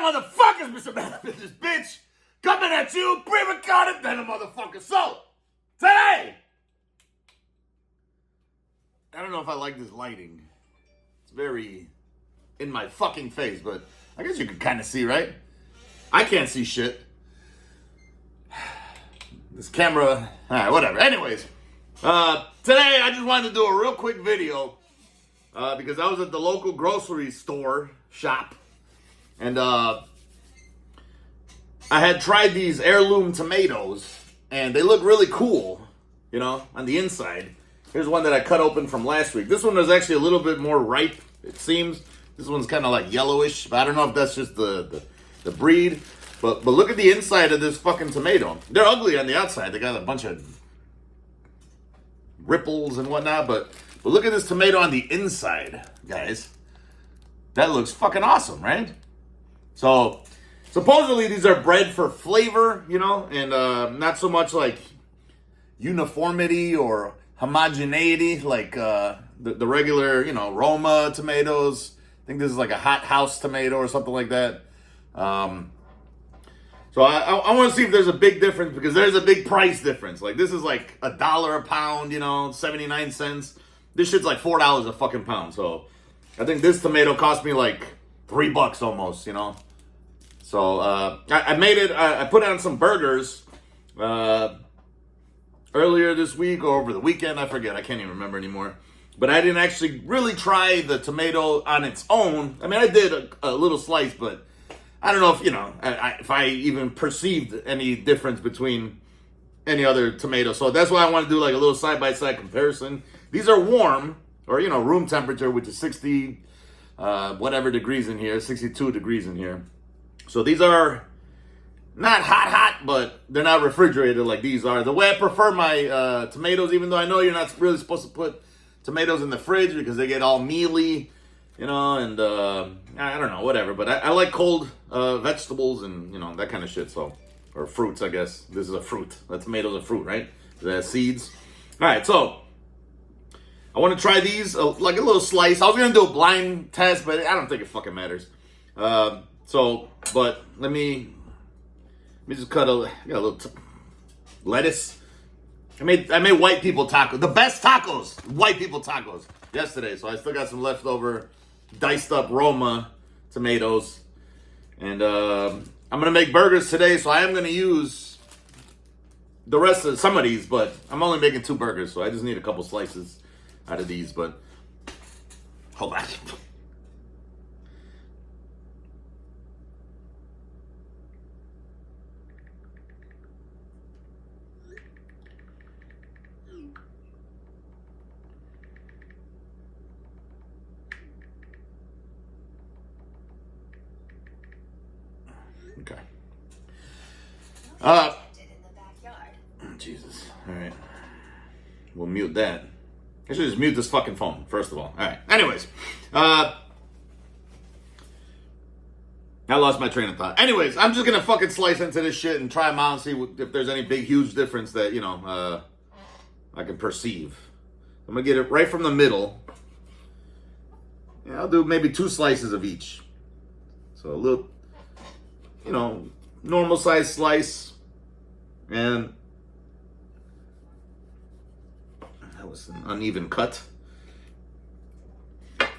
motherfuckers, MrMaD this bitch, coming at you, pre-recorded, then a motherfucker. So, today, I don't know if I like this lighting. It's very in my fucking face, but I guess you can kind of see, right? I can't see shit. This camera, alright, whatever. Anyways, today I just wanted to do a real quick video because I was at the local grocery shop, and I had tried these heirloom tomatoes, and they look really cool, you know, on the inside. Here's one that I cut open from last week. This one was actually a little bit more ripe, it seems. This one's kind of like yellowish, but I don't know if that's just the breed. But look at the inside of this fucking tomato. They're ugly on the outside. They got a bunch of ripples and whatnot, but look at this tomato on the inside, guys. That looks fucking awesome, right? So, supposedly these are bred for flavor, you know, and not so much like uniformity or homogeneity like the regular, you know, Roma tomatoes. I think this is like a hot house tomato or something like that. So I want to see if there's a big difference, because there's a big price difference. Like, this is like $1 a pound, you know, 79 cents. This shit's like $4 a fucking pound. So I think this tomato cost me like $3 almost, you know. So I made it. I put it on some burgers earlier this week or over the weekend. I forget. I can't even remember anymore. But I didn't actually really try the tomato on its own. I mean, I did a little slice, but I don't know if, you know, if I even perceived any difference between any other tomato. So that's why I want to do like a little side-by-side comparison. These are warm, or, you know, room temperature, which is 60, whatever degrees in here, 62 degrees in here. So these are not hot, but they're not refrigerated like these are. The way I prefer my tomatoes, even though I know you're not really supposed to put tomatoes in the fridge because they get all mealy, you know, and I don't know, whatever. But I like cold vegetables and, you know, that kind of shit. So, or fruits, I guess. This is a fruit. A tomato's a fruit, right? It has seeds. All right, so I want to try these, like a little slice. I was going to do a blind test, but I don't think it fucking matters. But let me just cut got a little lettuce. I made white people tacos. The best tacos, white people tacos, yesterday. So I still got some leftover diced up Roma tomatoes. And I'm going to make burgers today, so I am going to use the rest of some of these, but I'm only making 2 burgers, so I just need a couple slices out of these. But hold on. Okay. Jesus. All right. We'll mute that. I should just mute this fucking phone, first of all. All right. Anyways. I lost my train of thought. Anyways, I'm just going to fucking slice into this shit and try them out and see if there's any big, huge difference that, you know, I can perceive. I'm going to get it right from the middle. Yeah, I'll do maybe 2 slices of each. So a little, you know, normal size slice, and that was an uneven cut.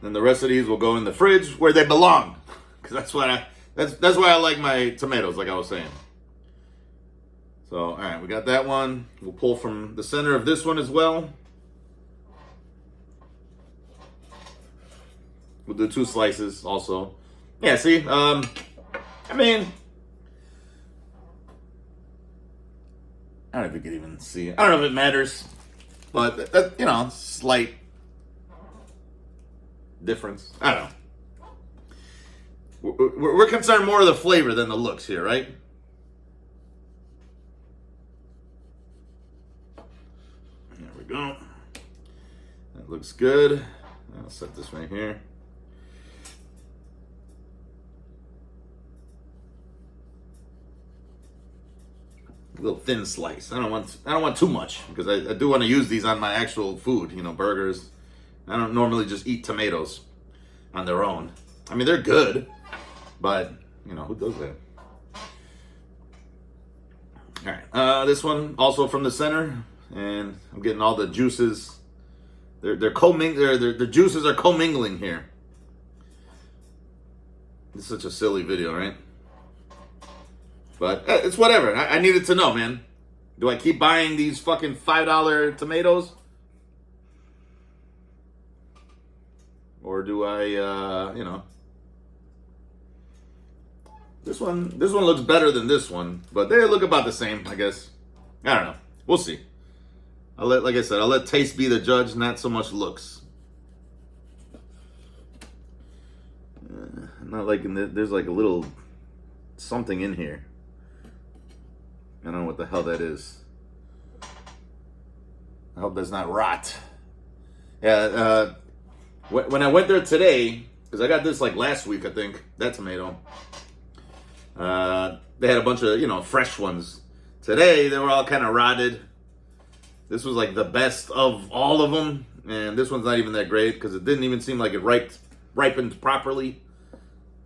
Then the rest of these will go in the fridge where they belong, because that's why I like my tomatoes, like I was saying. So, all right, we got that one. We'll pull from the center of this one as well. We'll do 2 slices also. Yeah, see, I mean, I don't know if you could even see it. I don't know if it matters, but that, you know, slight difference. I don't know. We're concerned more of the flavor than the looks here, right? There we go. That looks good. I'll set this right here. A little thin slice. I don't want too much, because I do want to use these on my actual food, you know, burgers. I don't normally just eat tomatoes on their own. I mean, they're good, but You know, who does that? All right. This one also from the center, and I'm getting all the juices. They're the juices are commingling here. It's such a silly video, right? But it's whatever. I needed to know, man. Do I keep buying these fucking $5 tomatoes? Or do I, you know... This one looks better than this one, but they look about the same, I guess. I don't know. We'll see. Like I said, I'll let taste be the judge, not so much looks. I'm not liking that. There's like a little something in here. I don't know what the hell that is. I hope that's not rot. Yeah, when I went there today, because I got this like last week, I think, that tomato. They had a bunch of, you know, fresh ones. Today, they were all kind of rotted. This was like the best of all of them. And this one's not even that great because it didn't even seem like it ripened properly.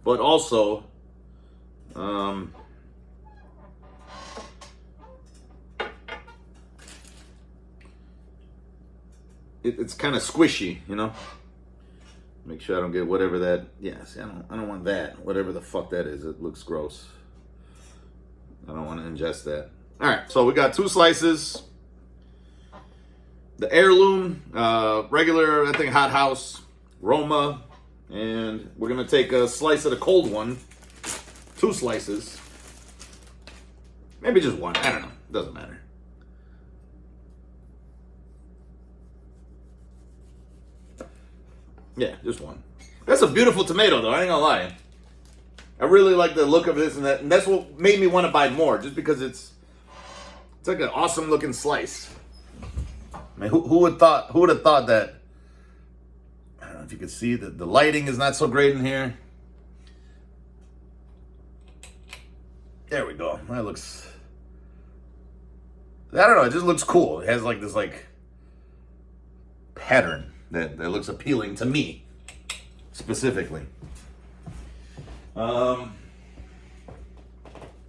But also, it's kind of squishy, you know? Make sure I don't get whatever that. Yeah, see, I don't want that. Whatever the fuck that is. It looks gross. I don't want to ingest that. All right, so we got 2 slices. The Heirloom, regular, I think, hot house, Roma, and we're gonna take a slice of the cold one. 2 slices. Maybe just 1. I don't know. Doesn't matter. Yeah, just 1. That's a beautiful tomato, though. I ain't gonna lie. I really like the look of this, and that's what made me want to buy more, just because it's like an awesome looking slice. I mean, who would have thought that? I don't know if you can see that the lighting is not so great in here. There we go. That looks. I don't know. It just looks cool. It has like this pattern that looks appealing to me, specifically. I'm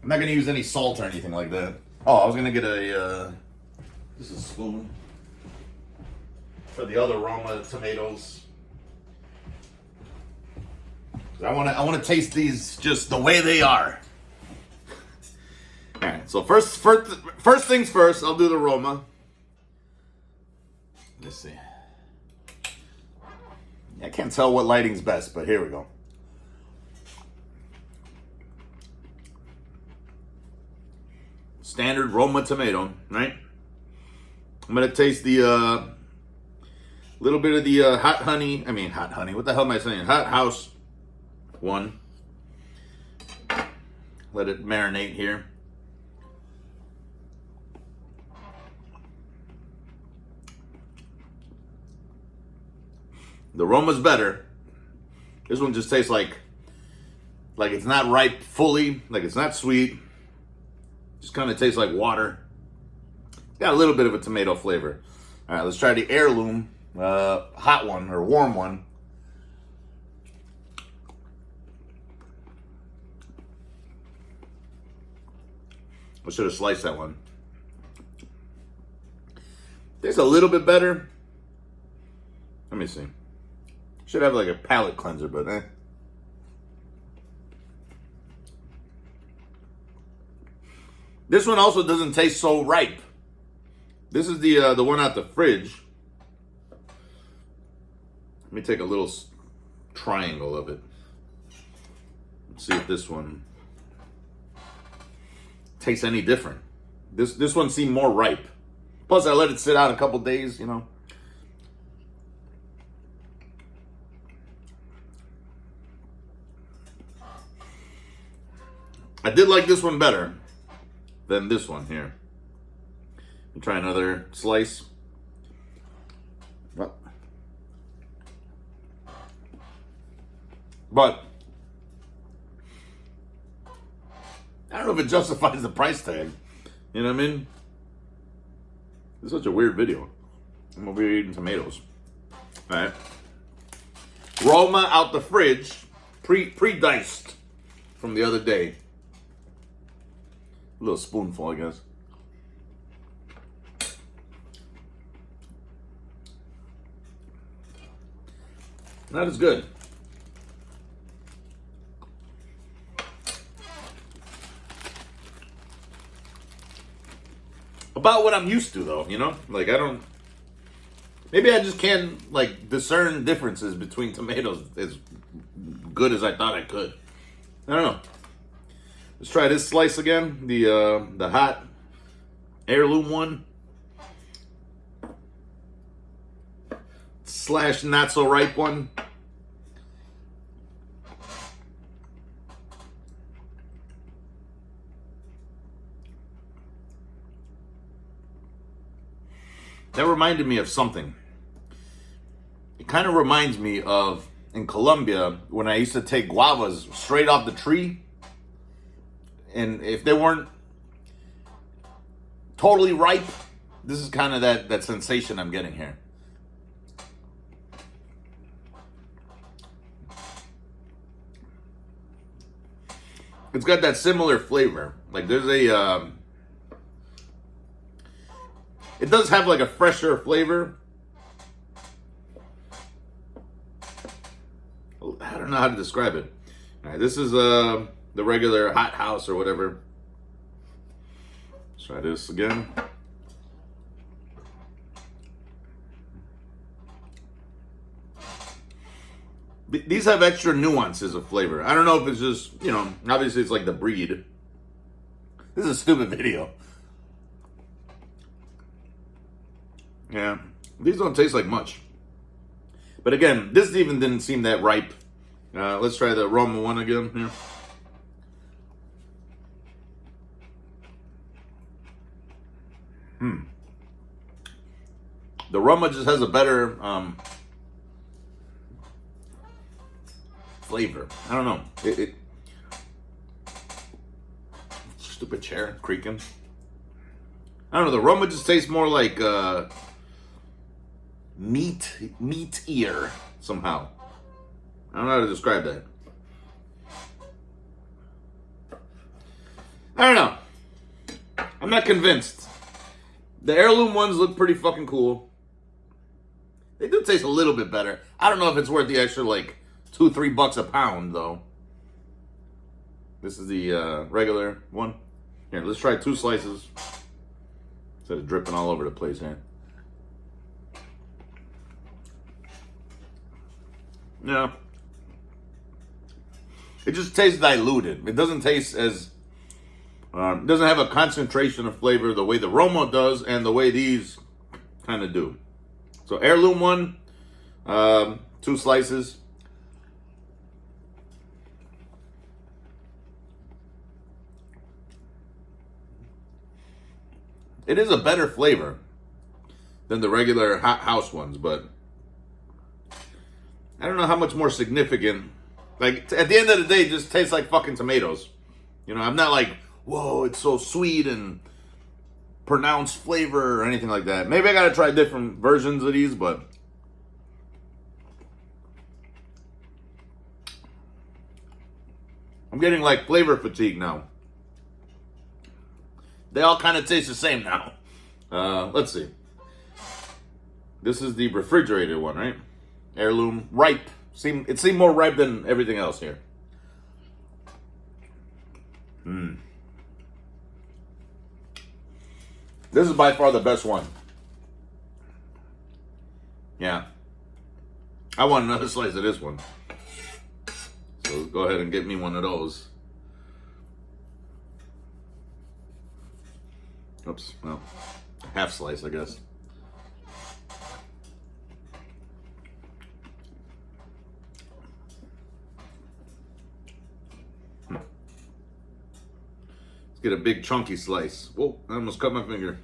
not gonna use any salt or anything like that. Oh, I was gonna get this is a spoon for the other Roma tomatoes. I wanna taste these just the way they are. All right. So first things first. I'll do the Roma. Let's see. I can't tell what lighting's best, but here we go. Standard Roma tomato, right? I'm gonna taste the little bit of the hot honey. What the hell am I saying? Hot house one. Let it marinate here. The Roma's better. This one just tastes like it's not ripe fully, like it's not sweet. Just kind of tastes like water. It's got a little bit of a tomato flavor. All right, let's try the Heirloom hot one or warm one. I should have sliced that one. Tastes a little bit better. Let me see. Should have like a palate cleanser, but eh. This one also doesn't taste so ripe. This is the one out the fridge. Let me take a little triangle of it. Let's see if this one tastes any different. This one seemed more ripe. Plus, I let it sit out a couple days, you know. I did like this one better than this one here. I'll try another slice. But I don't know if it justifies the price tag. You know what I mean? It's such a weird video. I'm over here eating tomatoes. All right. Roma out the fridge, pre-diced. from the other day. A little spoonful, I guess. Not as good. About what I'm used to, though, you know? Like, I don't... Maybe I just can't, like, discern differences between tomatoes as good as I thought I could. I don't know. Let's try this slice again. The hot Heirloom one. / not so ripe one. That reminded me of something. It kind of reminds me of in Colombia when I used to take guavas straight off the tree. And if they weren't totally ripe, this is kind of that sensation I'm getting here. It's got that similar flavor. Like there's a... it does have like a fresher flavor. I don't know how to describe it. All right, this is the regular hot house or whatever. Let's try this again. These have extra nuances of flavor. I don't know if it's just, you know, obviously it's like the breed. This is a stupid video. Yeah, these don't taste like much. But again, this even didn't seem that ripe. Let's try the Roma one again here. The Roma just has a better flavor. I don't know. Stupid chair creaking. I don't know. The Roma just tastes more like meat ear somehow. I don't know how to describe that. I don't know. I'm not convinced. The Heirloom ones look pretty fucking cool. They do taste a little bit better. I don't know if it's worth the extra like $2-3 a pound though. This is the regular one. Here, let's try 2 slices instead of dripping all over the place here. Yeah. It just tastes diluted. It doesn't taste as... it doesn't have a concentration of flavor the way the Roma does and the way these kind of do. So Heirloom one, 2 slices. It is a better flavor than the regular hot house ones, but I don't know how much more significant. Like, at the end of the day, it just tastes like fucking tomatoes. You know, I'm not like, whoa, it's so sweet and pronounced flavor or anything like that. Maybe I gotta try different versions of these, but I'm getting like flavor fatigue now. They all kind of taste the same now. Let's see. This is the refrigerated one, right? Heirloom, ripe. It seemed more ripe than everything else here. This is by far the best one. Yeah. I want another slice of this one. So go ahead and get me one of those. Oops, well, half slice, I guess. Let's get a big chunky slice. Whoa, I almost cut my finger.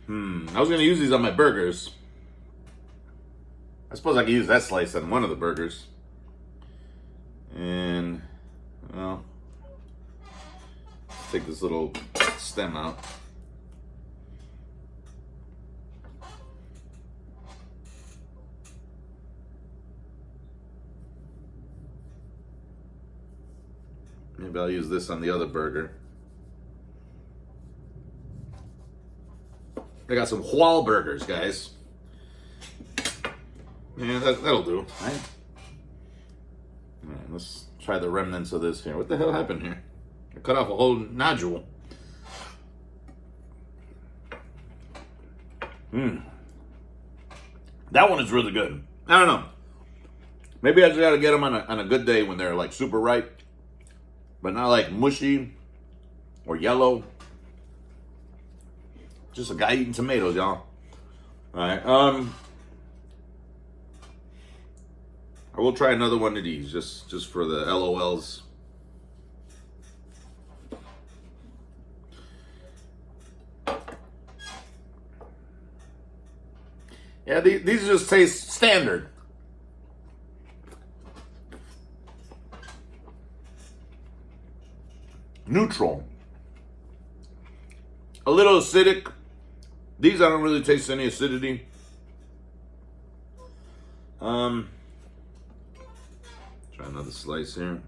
I was gonna use these on my burgers. I suppose I could use that slice on one of the burgers. And, well, take this little stem out. Maybe I'll use this on the other burger. I got some Hual burgers, guys. Yeah, that'll do, right? All right, let's try the remnants of this here. What the hell happened here? I cut off a whole nodule. That one is really good. I don't know. Maybe I just got to get them on a good day when they're like super ripe, but not like mushy or yellow. Just a guy eating tomatoes, y'all. All right. I will try another one of these just for the LOLs. Yeah, these just taste standard. Neutral. A little acidic. These I don't really taste any acidity. Try another slice here.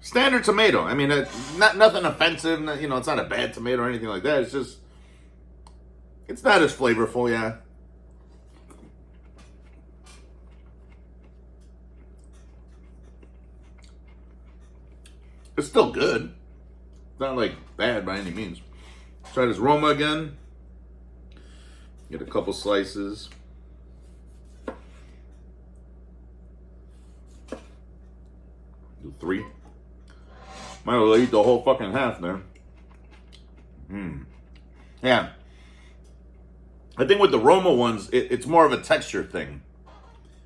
Standard tomato. I mean, nothing offensive. You know, it's not a bad tomato or anything like that. It's just, it's not as flavorful, yeah. It's still good. It's not like bad by any means. Try this Roma again. Get a couple slices. Do 3. Might as well eat the whole fucking half there. Yeah. I think with the Roma ones, it's more of a texture thing.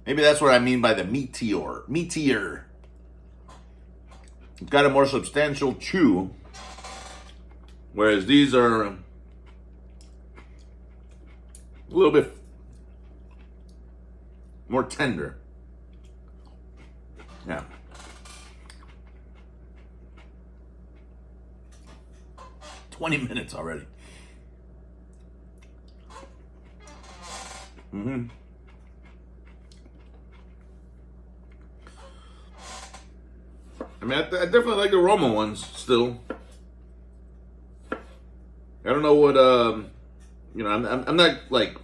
Maybe that's what I mean by the meteor. It's got a more substantial chew, whereas these are a little bit more tender. Yeah. "20 minutes already. I mean, I definitely like the Roma ones still. I don't know what, you know, I'm not like,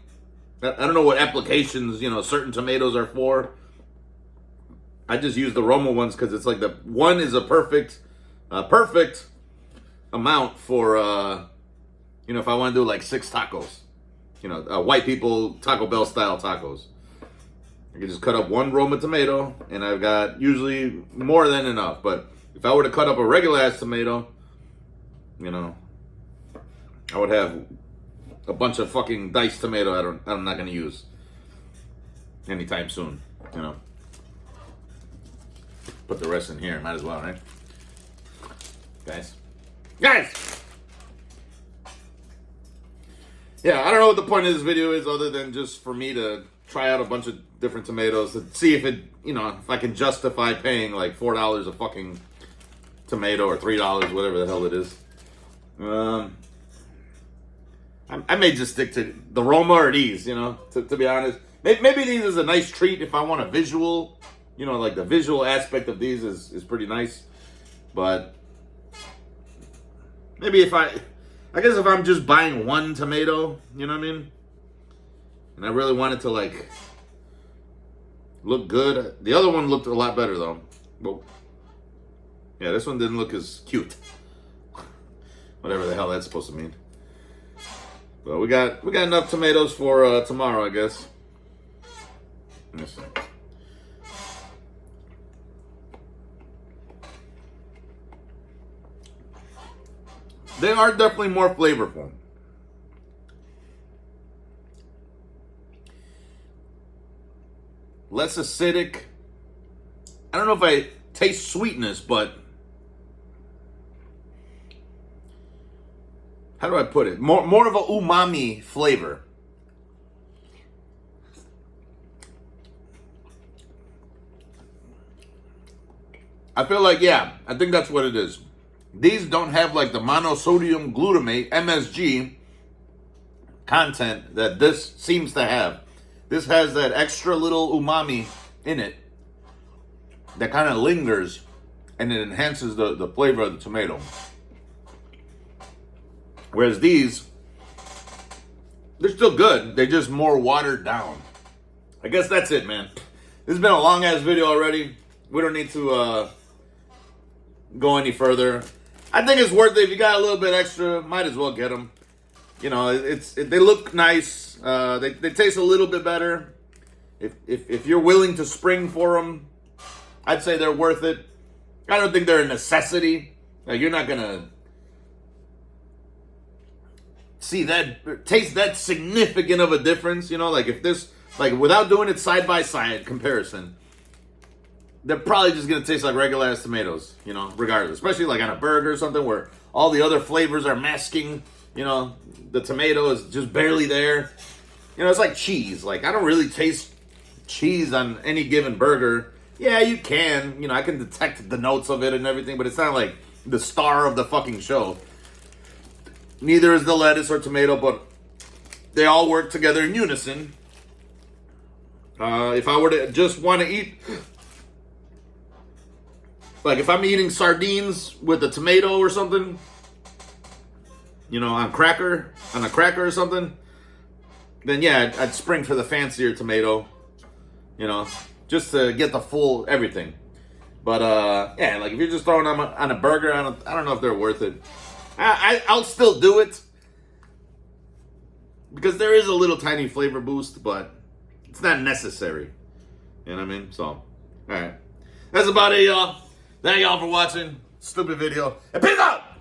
I don't know what applications, you know, certain tomatoes are for. I just use the Roma ones because it's like the one is a perfect amount for, you know, if I want to do like 6 tacos, you know, white people Taco Bell style tacos. I can just cut up 1 Roma tomato, and I've got usually more than enough. But if I were to cut up a regular ass tomato, you know, I would have a bunch of fucking diced tomato I'm not gonna use anytime soon, you know. Put the rest in here, might as well, right? Guys. Yeah, I don't know what the point of this video is other than just for me to try out a bunch of different tomatoes to see if it, you know, if I can justify paying like $4 a fucking tomato or $3, whatever the hell it is. I may just stick to the Roma or these, you know, to be honest. Maybe these is a nice treat if I want a visual, you know, like the visual aspect of these is pretty nice. But maybe I guess if I'm just buying 1 tomato, you know what I mean? And I really wanted to like look good. The other one looked a lot better though. Well, yeah, this one didn't look as cute. Whatever the hell that's supposed to mean. But we got enough tomatoes for tomorrow, I guess. Let me see. They are definitely more flavorful. Less acidic. I don't know if I taste sweetness, but how do I put it? More of a umami flavor. I feel like, yeah, I think that's what it is. These don't have like the monosodium glutamate, MSG, content that this seems to have. This has that extra little umami in it that kind of lingers and it enhances the flavor of the tomato. Whereas these, they're still good. They're just more watered down. I guess that's it, man. This has been a long ass video already. We don't need to go any further. I think it's worth it. If you got a little bit extra, might as well get them. You know, they look nice. They taste a little bit better. If you're willing to spring for them, I'd say they're worth it. I don't think they're a necessity. Like, you're not gonna taste that significant of a difference. You know, like if this, like without doing it side by side comparison, they're probably just gonna taste like regular ass tomatoes. You know, regardless, especially like on a burger or something where all the other flavors are masking. You know, the tomato is just barely there. You know, it's like cheese. Like, I don't really taste cheese on any given burger. Yeah, you can. You know, I can detect the notes of it and everything, but it's not like the star of the fucking show. Neither is the lettuce or tomato, but they all work together in unison. If I were to just want to eat, like if I'm eating sardines with a tomato or something, you know, on a cracker or something, then yeah, I'd spring for the fancier tomato, you know, just to get the full everything. But yeah, like if you're just throwing them on a burger, I don't know if they're worth it. I'll still do it because there is a little tiny flavor boost, but it's not necessary. You know what I mean? So, all right, that's about it, y'all. Thank y'all for watching. Stupid video. And peace out.